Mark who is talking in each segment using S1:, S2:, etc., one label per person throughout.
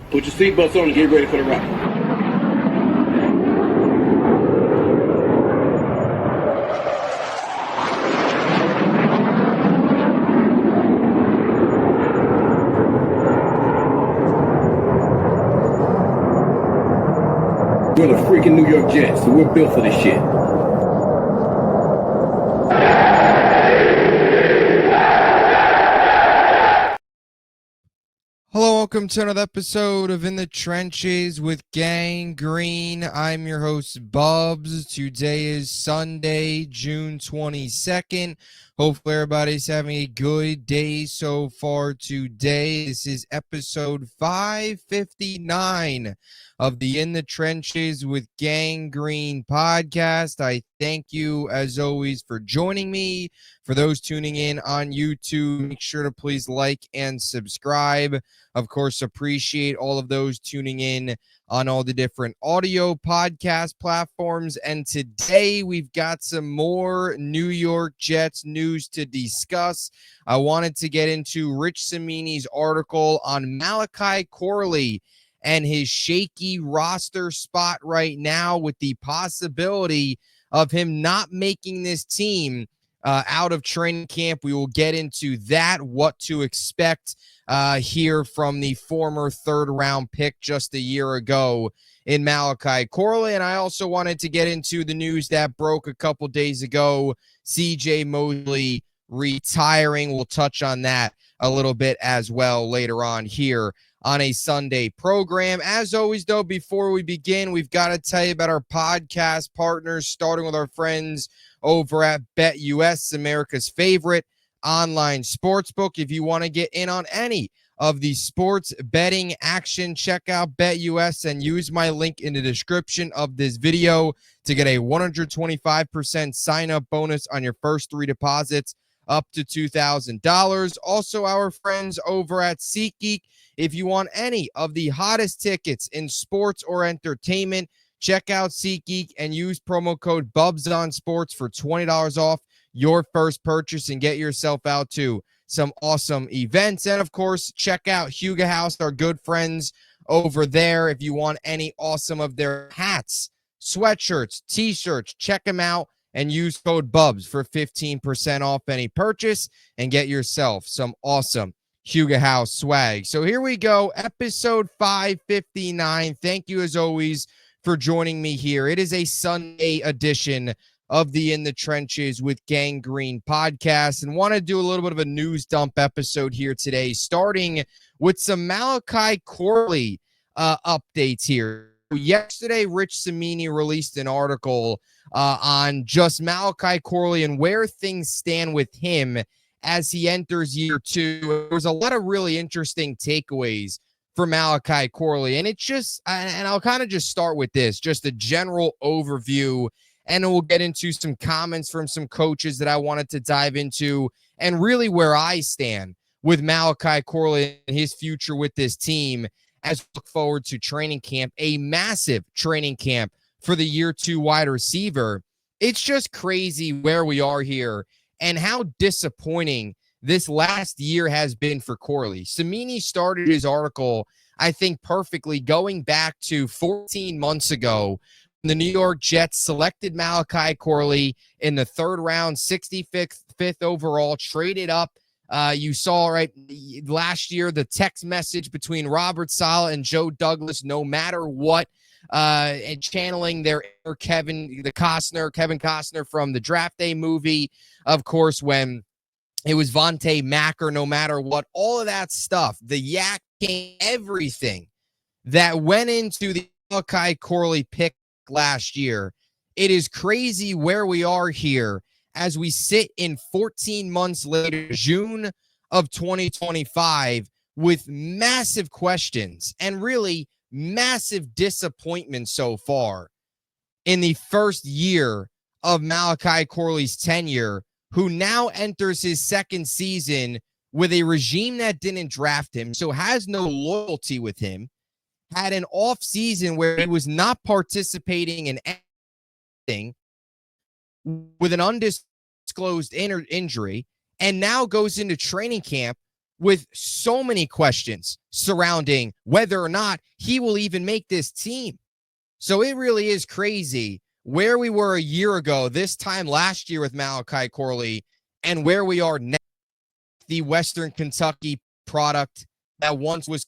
S1: Put your seatbelts on and get ready for the ride. We're the freaking New York Jets, so we're built for this shit.
S2: Hello, welcome to another episode of In the Trenches with Gang Green. I'm your host, Bubbs. Today is Sunday, June 22nd. Hopefully everybody's having a good day so far today. This is episode 559 of the In the Trenches with Gang Green podcast. I thank you, as always, for joining me. For those tuning in on YouTube, make sure to please like and subscribe. Of course, appreciate all of those tuning in on all the different audio podcast platforms. And today we've got some more New York Jets news to discuss. I wanted to get into Rich Cimini's article on Malachi Corley and his shaky roster spot right now, with the possibility of him not making this team out of training camp. We will get into that, what to expect here from the former third-round pick just a year ago in Malachi Corley. And I also wanted to get into the news that broke a couple days ago, CJ Mosley retiring. We'll touch on that a little bit as well later on here on a Sunday program. As always, though, before we begin, we've got to tell you about our podcast partners, starting with our friends over at BetUS, America's favorite online sportsbook. If you want to get in on any of the sports betting action, check out BetUS and use my link in the description of this video to get a 125% sign-up bonus on your first 3 deposits up to $2,000. Also, our friends over at SeatGeek. If you want any of the hottest tickets in sports or entertainment, check out SeatGeek and use promo code BUBSONSPORTS for $20 off your first purchase and get yourself out to some awesome events. And, of course, check out Huga House, our good friends over there. If you want any awesome of their hats, sweatshirts, T-shirts, check them out and use code BUBS for 15% off any purchase and get yourself some awesome Huga House swag. So here we go, episode 559. Thank you, as always, for joining me here. It is a Sunday edition of the In the Trenches with Gang Green podcast, and want to do a little bit of a news dump episode here today, starting with some Malachi Corley updates here. Yesterday, Rich Cimini released an article on just Malachi Corley and where things stand with him as he enters year 2. There was a lot of really interesting takeaways for Malachi Corley, and it's just, and I'll kind of just start with this, just a general overview, and we'll get into some comments from some coaches that I wanted to dive into, and really where I stand with Malachi Corley and his future with this team as we look forward to training camp, a massive training camp for the year 2 wide receiver. It's just crazy where we are here and how disappointing this last year has been for Corley. Cimini started his article, I think, perfectly, going back to 14 months ago. The New York Jets selected Malachi Corley in the 3rd round, 65th overall, traded up. You saw right last year the text message between Robert Saleh and Joe Douglas, no matter what, and channeling their Kevin Costner from the Draft Day movie. Of course, when it was Vontae Macker, no matter what, all of that stuff, the yak game, everything that went into the Malachi Corley pick last year. It is crazy where we are here as we sit in 14 months later, June of 2025, with massive questions and really massive disappointment so far in the first year of Malachi Corley's tenure, who now enters his 2nd season with a regime that didn't draft him, so has no loyalty with him, had an off season where he was not participating in anything, with an undisclosed injury, and now goes into training camp with so many questions surrounding whether or not he will even make this team. So it really is crazy where we were a year ago, this time last year with Malachi Corley, and where we are now, the Western Kentucky product that once was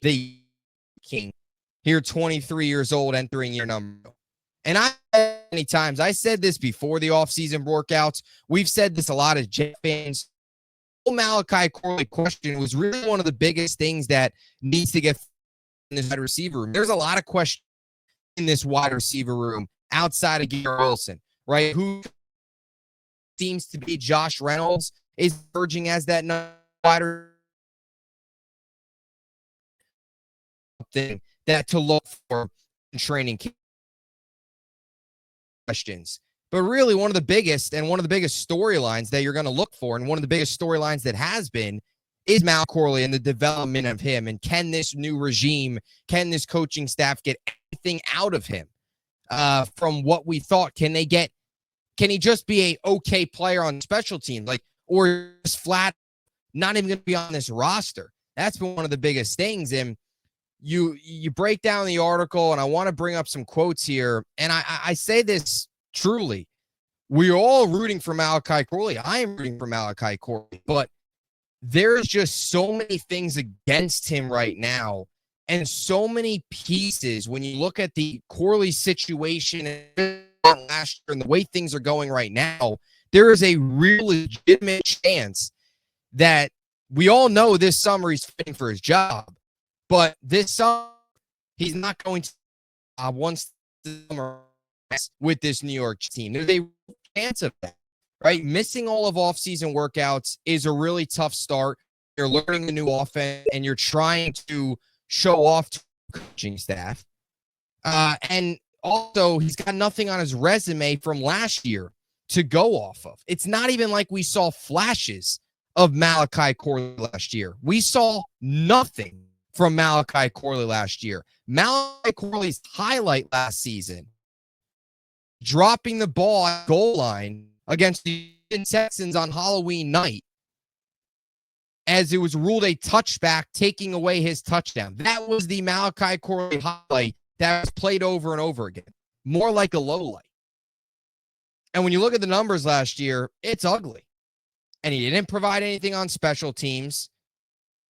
S2: the king, here 23 years old, entering year number. And many times, I said this before the offseason workouts. We've said this a lot as Jet fans. The Malachi Corley question was really one of the biggest things that needs to get in this wide receiver room. There's a lot of questions in this wide receiver room outside of Garrett Wilson, right? Who seems to be Josh Reynolds is emerging as that wider thing that to look for in training questions. But really one of the biggest storylines that you're going to look for, and one of the biggest storylines that has been, is Malachi Corley and the development of him. And can this new regime, can this coaching staff get anything out of him from what we thought? Can he just be a okay player on special teams, or just flat not even going to be on this roster? That's been one of the biggest things. And you break down the article, and I want to bring up some quotes here. And I say this truly. We're all rooting for Malachi Corley. I am rooting for Malachi Corley, but there's just so many things against him right now, and so many pieces when you look at the Corley situation last year and the way things are going right now. There is a real legitimate chance that we all know this summer he's fighting for his job, but this summer he's not going to once the summer with this New York team. There's a chance of that, right? Missing all of offseason workouts is a really tough start. You're learning the new offense, and you're trying to show off to the coaching staff. And also, he's got nothing on his resume from last year to go off of. It's not even like we saw flashes of Malachi Corley last year. We saw nothing from Malachi Corley last year. Malachi Corley's highlight last season, dropping the ball at goal line against the Texans on Halloween night, as it was ruled a touchback, taking away his touchdown. That was the Malachi Corley highlight that was played over and over again, more like a low light. And when you look at the numbers last year, it's ugly. And he didn't provide anything on special teams,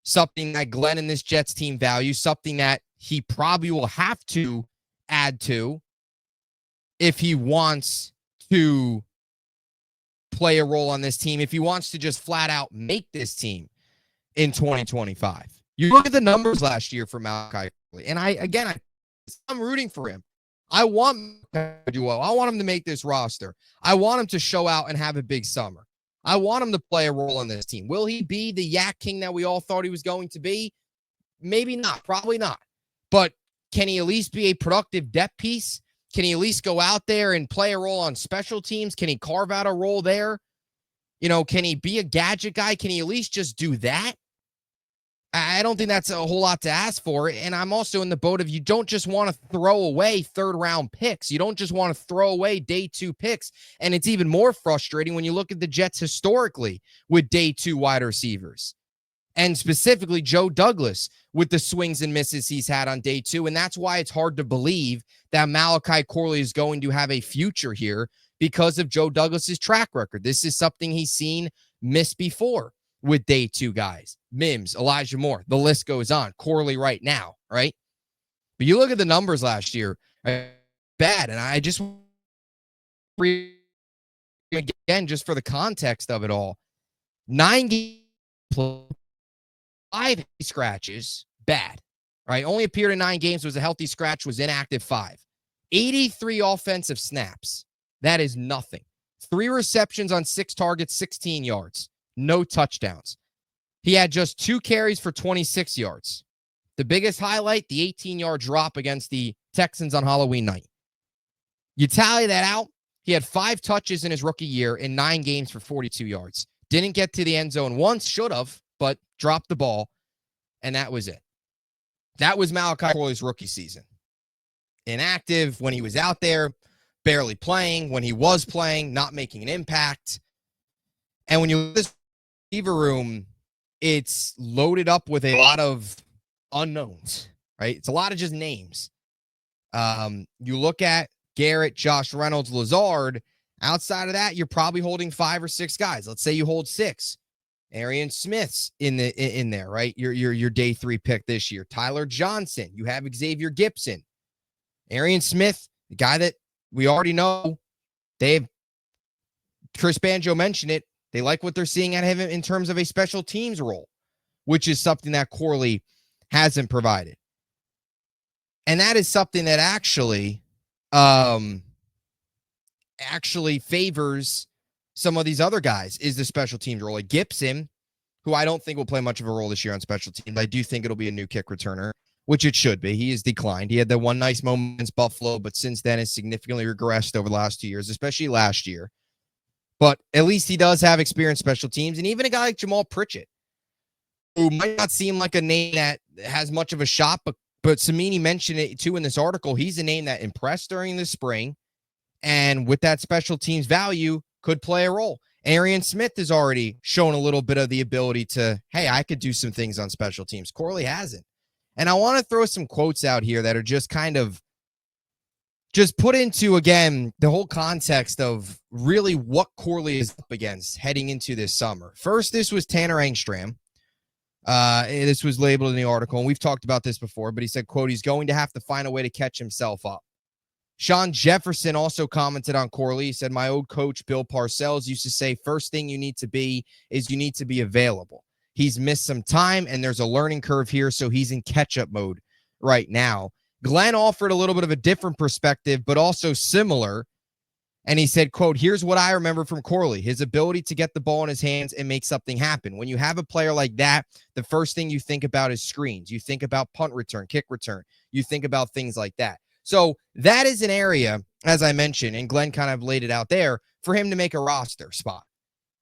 S2: something that Glenn and this Jets team value, something that he probably will have to add to if he wants to play a role on this team, if he wants to just flat out make this team in 2025. You look at the numbers last year for Malachi Corley, and I'm rooting for him. I want him to do well. I want him to make this roster. I want him to show out and have a big summer. I want him to play a role on this team. Will he be the Yak King that we all thought he was going to be? Maybe not. Probably not. But can he at least be a productive depth piece? Can he at least go out there and play a role on special teams? Can he carve out a role there? Can he be a gadget guy? Can he at least just do that? I don't think that's a whole lot to ask for. And I'm also in the boat of, you don't just want to throw away third-round picks. You don't just want to throw away day 2 picks. And it's even more frustrating when you look at the Jets historically with day 2 wide receivers. And specifically Joe Douglas with the swings and misses he's had on day 2. And that's why it's hard to believe that Malachi Corley is going to have a future here because of Joe Douglas's track record. This is something he's seen miss before with day 2 guys. Mims, Elijah Moore, the list goes on. Corley right now, right? But you look at the numbers last year, bad. And I just, again, just for the context of it all, 9 games, 5 scratches, bad, right? Only appeared in 9 games, was a healthy scratch, was inactive 5. 83 offensive snaps. That is nothing. 3 receptions on 6 targets, 16 yards. No touchdowns. He had just 2 carries for 26 yards. The biggest highlight, the 18-yard drop against the Texans on Halloween night. You tally that out, he had 5 touches in his rookie year in 9 games for 42 yards. Didn't get to the end zone once, should have, but dropped the ball, and that was it. That was Malachi Corley's rookie season. Inactive when he was out there, barely playing. When he was playing, not making an impact. And when you look at this receiver room, it's loaded up with a lot of unknowns, right? It's a lot of just names. You look at Garrett, Josh Reynolds, Lazard. Outside of that, you're probably holding 5 or 6 guys. Let's say you hold 6. Arian Smith's in there, right? Your day 3 pick this year. Tyler Johnson. You have Xavier Gibson. Arian Smith, the guy that we already know. Chris Banjo mentioned it. They like what they're seeing out of him in terms of a special teams role, which is something that Corley hasn't provided. And that is something that actually favors some of these other guys, is the special teams role. Like Gibson, who I don't think will play much of a role this year on special teams. I do think it'll be a new kick returner, which it should be. He has declined. He had the one nice moment against Buffalo, but since then has significantly regressed over the last 2 years, especially last year. But at least he does have experience special teams. And even a guy like Jamal Pritchett, who might not seem like a name that has much of a shot, but Samini mentioned it too in this article. He's a name that impressed during the spring, and with that special teams value, could play a role. Arian Smith has already shown a little bit of the ability to, hey, I could do some things on special teams. Corley hasn't. And I want to throw some quotes out here that are just kind of just put into, again, the whole context of really what Corley is up against heading into this summer. First, this was Tanner Engstrom. This was labeled in the article, and we've talked about this before, but he said, quote, he's going to have to find a way to catch himself up. Sean Jefferson also commented on Corley. He said, my old coach, Bill Parcells, used to say, first thing you need to be is you need to be available. He's missed some time, and there's a learning curve here, so he's in catch-up mode right now. Glenn offered a little bit of a different perspective, but also similar. And he said, quote, here's what I remember from Corley, his ability to get the ball in his hands and make something happen. When you have a player like that, the first thing you think about is screens. You think about punt return, kick return. You think about things like that. So that is an area, as I mentioned, and Glenn kind of laid it out there, for him to make a roster spot,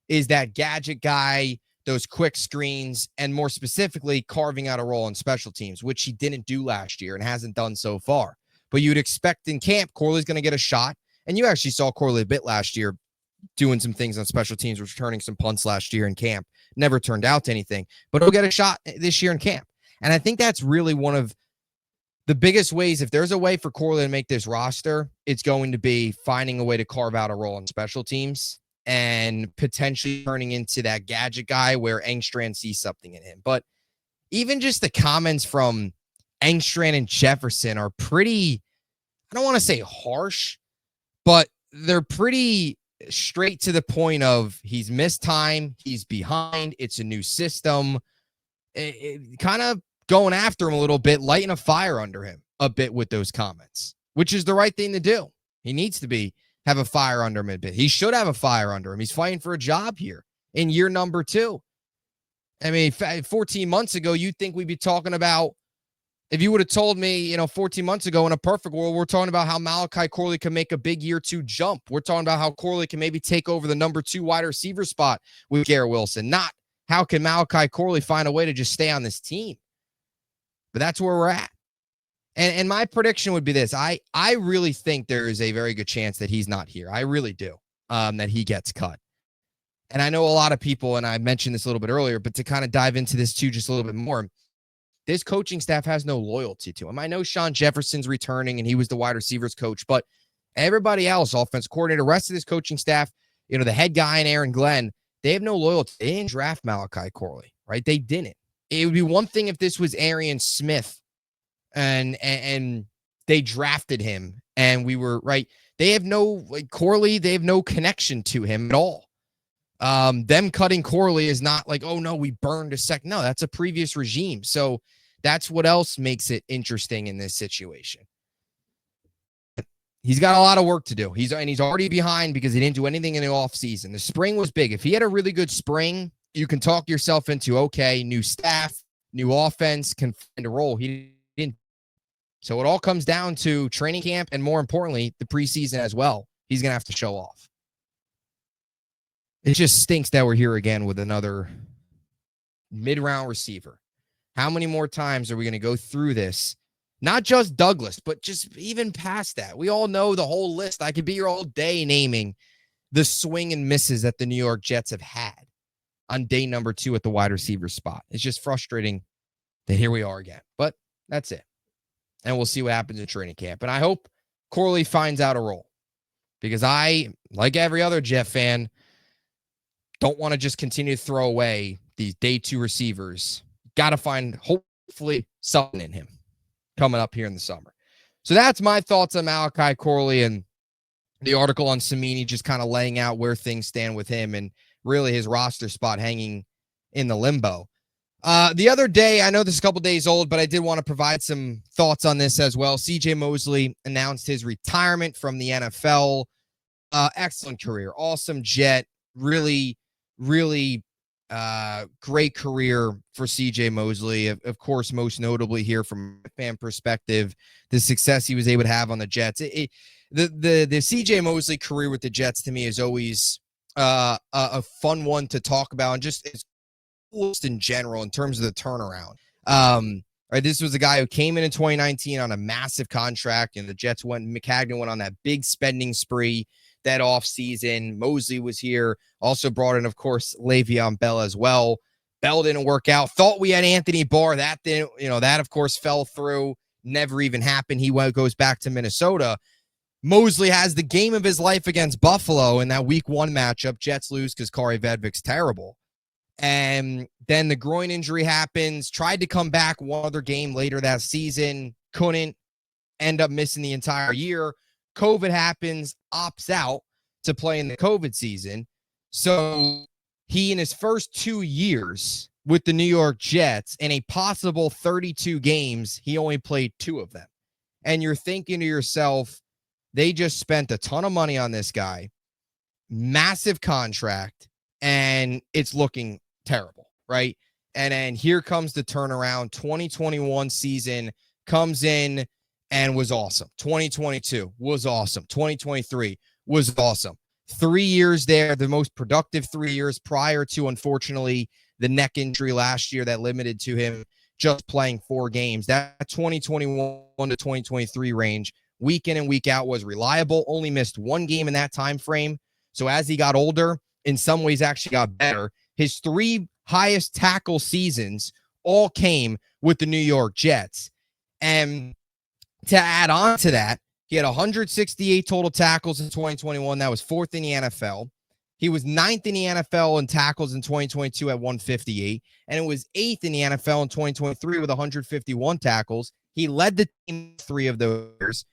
S2: is that gadget guy, those quick screens, and more specifically, carving out a role in special teams, which he didn't do last year and hasn't done so far. But you'd expect in camp, Corley's going to get a shot. And you actually saw Corley a bit last year doing some things on special teams, returning some punts last year in camp. Never turned out to anything. But he'll get a shot this year in camp. And I think that's really one of the biggest ways. If there's a way for Corley to make this roster, it's going to be finding a way to carve out a role in special teams and potentially turning into that gadget guy where Engstrand sees something in him. But even just the comments from Engstrand and Jefferson are pretty, I don't want to say harsh, but they're pretty straight to the point of he's missed time, he's behind, it's a new system. Kind of going after him a little bit, lighting a fire under him a bit with those comments, which is the right thing to do. He needs to have a fire under him a bit. He should have a fire under him. He's fighting for a job here in year number 2. I mean, 14 months ago, you'd think we'd be talking about, if you would have told me, 14 months ago in a perfect world, we're talking about how Malachi Corley can make a big year 2 jump. We're talking about how Corley can maybe take over the number 2 wide receiver spot with Garrett Wilson. Not how can Malachi Corley find a way to just stay on this team. But that's where we're at. And my prediction would be this. I really think there is a very good chance that he's not here. I really do, that he gets cut. And I know a lot of people, and I mentioned this a little bit earlier, but to kind of dive into this too just a little bit more, this coaching staff has no loyalty to him. I know Sean Jefferson's returning, and he was the wide receivers coach, but everybody else, offense coordinator, rest of this coaching staff, the head guy and Aaron Glenn, they have no loyalty. They didn't draft Malachi Corley, right? They didn't. It would be one thing if this was Arian Smith and they drafted him and we were right. They have no Corley. They have no connection to him at all. Them cutting Corley is not like, oh no, we burned a second. No, that's a previous regime. So that's what else makes it interesting in this situation. He's got a lot of work to do. He's already behind because he didn't do anything in the offseason. The spring was big. If he had a really good spring, you can talk yourself into, okay, new staff, new offense, can find a role. He didn't. So it all comes down to training camp and, more importantly, the preseason as well. He's going to have to show off. It just stinks that we're here again with another mid-round receiver. How many more times are we going to go through this? Not just Douglas, but just even past that. We all know the whole list. I could be here all day naming the swing and misses that the New York Jets have had. on day number 2 at the wide receiver spot. It's just frustrating that here we are again. But that's it. And we'll see what happens in training camp. And I hope Corley finds out a role, because I, like every other Jet fan, don't want to just continue to throw away these day 2 receivers. Got to find, hopefully, something in him coming up here in the summer. So that's my thoughts on Malachi Corley and the article on Samini, just kind of laying out where things stand with him and really his roster spot hanging in the limbo. The other day, I know this is a couple days old, but I did want to provide some thoughts on this as well. CJ Mosley announced his retirement from the NFL. Excellent career. Awesome Jet. Really, really great career for CJ Mosley. Of course, most notably here from a fan perspective, the success he was able to have on the Jets. The CJ Mosley career with the Jets to me is always a fun one to talk about, and just it's in general in terms of the turnaround. Right, this was a guy who came in 2019 on a massive contract, and the Jets McCagnon went on that big spending spree that offseason. Mosley was here, also brought in, of course, Le'Veon Bell as well. Bell didn't work out. Thought we had Anthony Barr. That didn't, that of course fell through. Never even happened. He goes back to Minnesota. Mosley has the game of his life against Buffalo in that week 1 matchup. Jets lose because Kari Vedvik's terrible. And then the groin injury happens. Tried to come back one other game later that season. Couldn't. End up missing the entire year. COVID happens, opts out to play in the COVID season. So he, in his first 2 years with the New York Jets, in a possible 32 games, he only played 2 of them. And you're thinking to yourself, they just spent a ton of money on this guy, massive contract, and it's looking terrible, right? And then here comes the turnaround. 2021 season comes in and was awesome. 2022 was awesome. 2023 was awesome. 3 years there, the most productive 3 years prior to, unfortunately, the neck injury last year that limited to him just playing 4 games. That 2021 to 2023 range, week in and week out, was reliable. Only missed 1 game in that time frame. So as he got older, in some ways actually got better. His 3 highest tackle seasons all came with the New York Jets. And to add on to that, he had 168 total tackles in 2021. That was 4th in the NFL. He was 9th in the NFL in tackles in 2022 at 158. And it was 8th in the NFL in 2023 with 151 tackles. He led the team 3 of those years.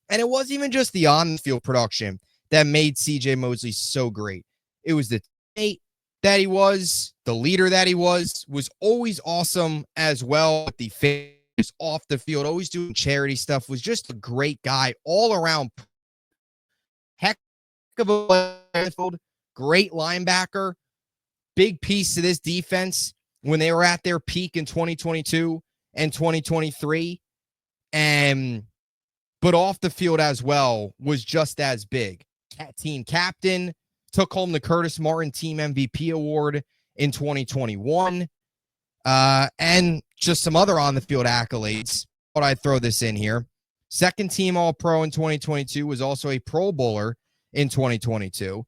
S2: And it wasn't even just the on-field production that made CJ Mosley so great. It was the teammate that he was, the leader that he was always awesome as well. The face off the field, always doing charity stuff, was just a great guy all around. Heck of a great linebacker, big piece to this defense when they were at their peak in 2022 and 2023. But off the field as well was just as big. Team captain, took home the Curtis Martin Team MVP award in 2021. And just some other on-the-field accolades. Thought I'd throw this in here. 2nd team All-Pro in 2022, was also a Pro Bowler in 2022.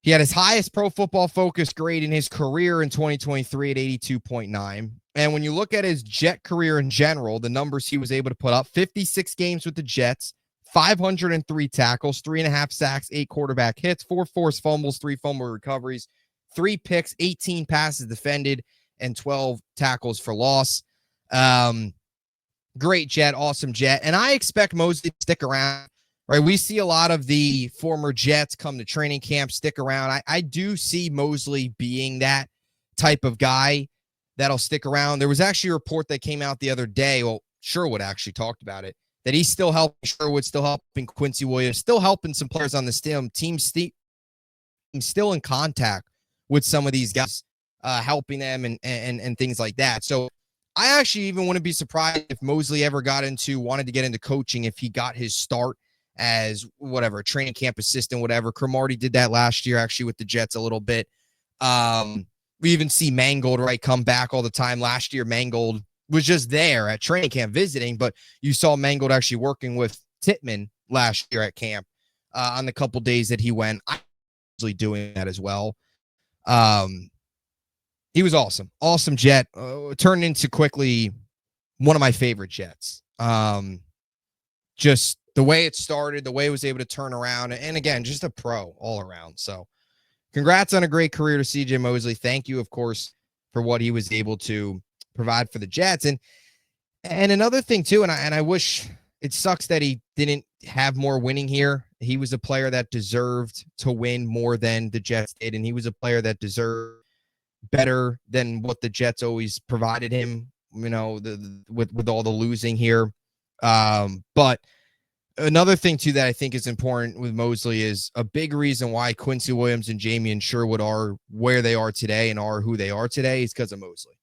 S2: He had his highest Pro Football Focus grade in his career in 2023 at 82.9. And when you look at his Jet career in general, the numbers he was able to put up: 56 games with the Jets, 503 tackles, 3.5 sacks, 8 quarterback hits, 4 forced fumbles, 3 fumble recoveries, 3 picks, 18 passes defended, and 12 tackles for loss. Great Jet, awesome Jet. And I expect Mosley to stick around, right? We see a lot of the former Jets come to training camp, stick around. I do see Mosley being that type of guy that'll stick around. There was actually a report that came out the other day. Well, Sherwood actually talked about it, that he's still helping Sherwood, still helping Quincy Williams, still helping some players on the team, still in contact with some of these guys, helping them and things like that. So I actually even wouldn't be surprised if Mosley ever wanted to get into coaching, if he got his start as whatever, a training camp assistant, whatever. Cromartie did that last year actually with the Jets a little bit. We even see Mangold, right, come back all the time. Last year, Mangold was just there at training camp visiting, but you saw Mangold actually working with Tittman last year at camp on the couple days that he went. I'm usually doing that as well. He was awesome. Awesome Jet. Turned into quickly one of my favorite Jets. Just the way it started, the way it was able to turn around, and again, just a pro all around. So congrats on a great career to CJ Mosley. Thank you, of course, for what he was able to provide for the Jets. And another thing too, and I wish, it sucks that he didn't have more winning here. He was a player that deserved to win more than the Jets did, and he was a player that deserved better than what the Jets always provided him, with all the losing here. But another thing too that I think is important with Mosley is a big reason why Quincy Williams and Jamien Sherwood are where they are today and are who they are today is because of Mosley.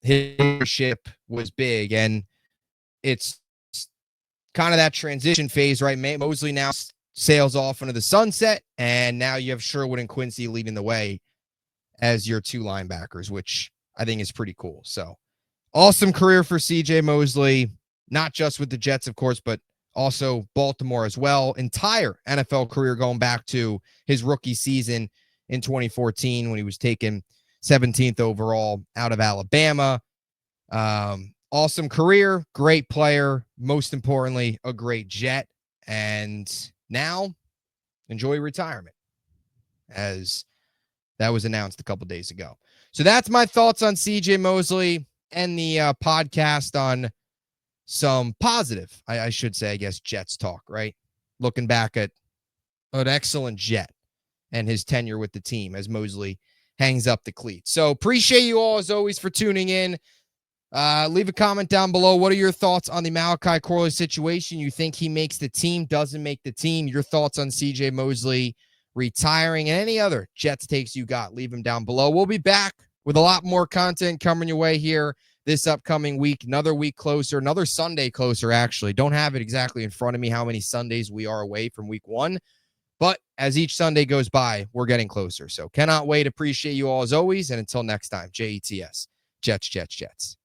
S2: His leadership was big, and it's kind of that transition phase, right? Mosley now sails off into the sunset, and now you have Sherwood and Quincy leading the way as your two linebackers, which I think is pretty cool. So awesome career for CJ Mosley, not just with the Jets, of course, but also Baltimore as well. Entire NFL career going back to his rookie season in 2014 when he was taken 17th overall out of Alabama. Awesome career, great player, most importantly, a great Jet. And now enjoy retirement, as that was announced a couple days ago. So that's my thoughts on CJ Mosley and the podcast on some positive, I should say, I guess, Jets talk, right? Looking back at an excellent Jet and his tenure with the team as Mosley hangs up the cleats. So appreciate you all, as always, for tuning in. Leave a comment down below. What are your thoughts on the Malachi Corley situation? You think he makes the team, doesn't make the team? Your thoughts on CJ Mosley retiring and any other Jets takes you got, leave them down below. We'll be back with a lot more content coming your way here this upcoming week. Another week closer, another Sunday closer, actually. Don't have it exactly in front of me how many Sundays we are away from week 1. But as each Sunday goes by, we're getting closer. So cannot wait. Appreciate you all as always. And until next time, JETS. Jets, Jets, Jets.